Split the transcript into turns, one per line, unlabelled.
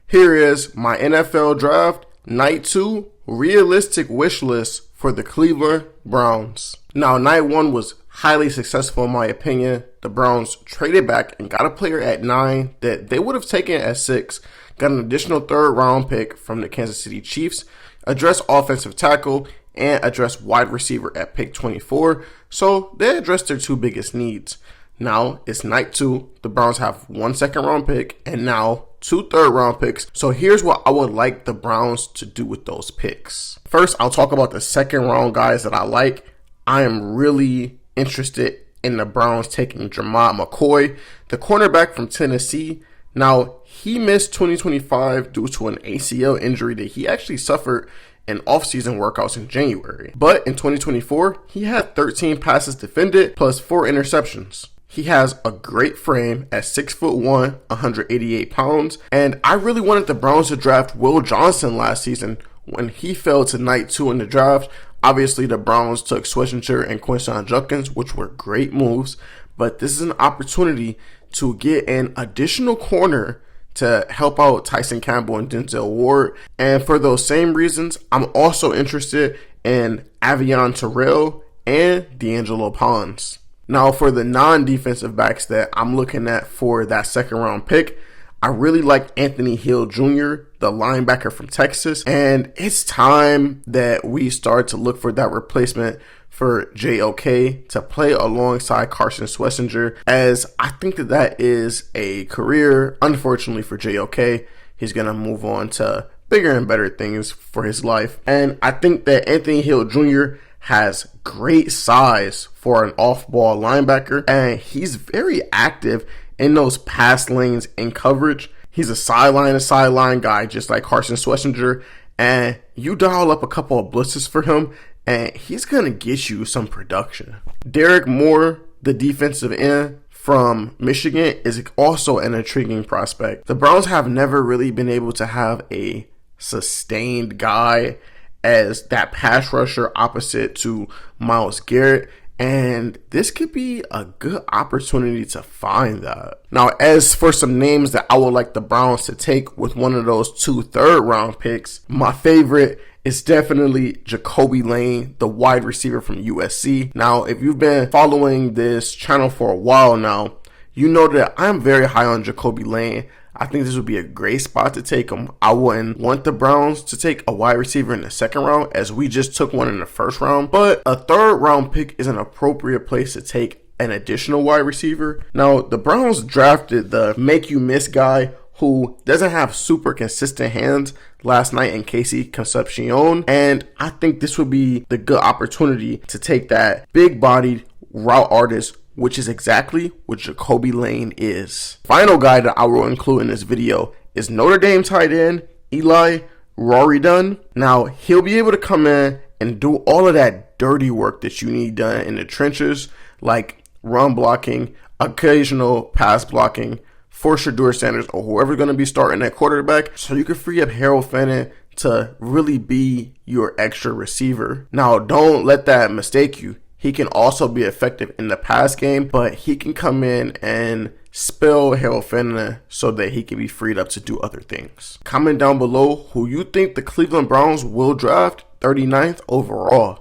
Here is my NFL draft night 2 realistic wish list for the Cleveland Browns. Now, night 1 was highly successful in my opinion. The Browns traded back and got a player at 9 that they would have taken at 6, got an additional 3rd round pick from the Kansas City Chiefs, addressed offensive tackle, and addressed wide receiver at pick 24. So they addressed their 2 biggest needs. Now it's night 2. The Browns have 1 second round pick and now 2 third round picks. So here's what I would like the Browns to do with those picks. First, I'll talk about the second round guys that I like. I am really interested in the Browns taking Jermod McCoy, the cornerback from Tennessee. Now, he missed 2025 due to an ACL injury that he actually suffered in offseason workouts in January. But in 2024, he had 13 passes defended plus 4 interceptions. He has a great frame at 6'1", 188 pounds, and I really wanted the Browns to draft Will Johnson last season when he fell to night 2 in the draft. Obviously, the Browns took Schlesinger and Quinshon Judkins, which were great moves, but this is an opportunity to get an additional corner to help out Tyson Campbell and Denzel Ward. And for those same reasons, I'm also interested in Avion Terrell and D'Angelo Pons. Now, for the non-defensive backs that I'm looking at for that second round pick, I really like Anthony Hill Jr., the linebacker from Texas. And it's time that we start to look for that replacement for JOK to play alongside Carson Schlesinger, as I think that is a career, unfortunately for JOK. He's going to move on to bigger and better things for his life. And I think that Anthony Hill Jr. has great size for an off-ball linebacker, and he's very active in those pass lanes in coverage. He's a sideline-to-sideline guy, just like Carson Schlesinger, and you dial up a couple of blitzes for him, and he's going to get you some production. Derek Moore, the defensive end from Michigan, is also an intriguing prospect. The Browns have never really been able to have a sustained guy as that pass rusher opposite to Myles Garrett, and this could be a good opportunity to find that. Now, as for some names that I would like the Browns to take with one of those 2 third round picks, my favorite is definitely Jacoby Lane, the wide receiver from USC. Now, if you've been following this channel for a while now, you know that I'm very high on Jacoby Lane. I think this would be a great spot to take him. I wouldn't want the Browns to take a wide receiver in the second round, as we just took one in the first round, but a third round pick is an appropriate place to take an additional wide receiver. Now, the Browns drafted the make you miss guy who doesn't have super consistent hands last night in Casey Concepcion, and I think this would be the good opportunity to take that big-bodied route artist, which is exactly what Jacoby Lane is. Final guy that I will include in this video is Notre Dame tight end Eli Raridon. Now, he'll be able to come in and do all of that dirty work that you need done in the trenches, like run blocking, occasional pass blocking for Shedeur Sanders or whoever's going to be starting at quarterback, so you can free up Harold Fannin to really be your extra receiver. Now, don't let that mistake you. He can also be effective in the pass game, but he can come in and spell Harold Fannin so that he can be freed up to do other things. Comment down below who you think the Cleveland Browns will draft 39th overall.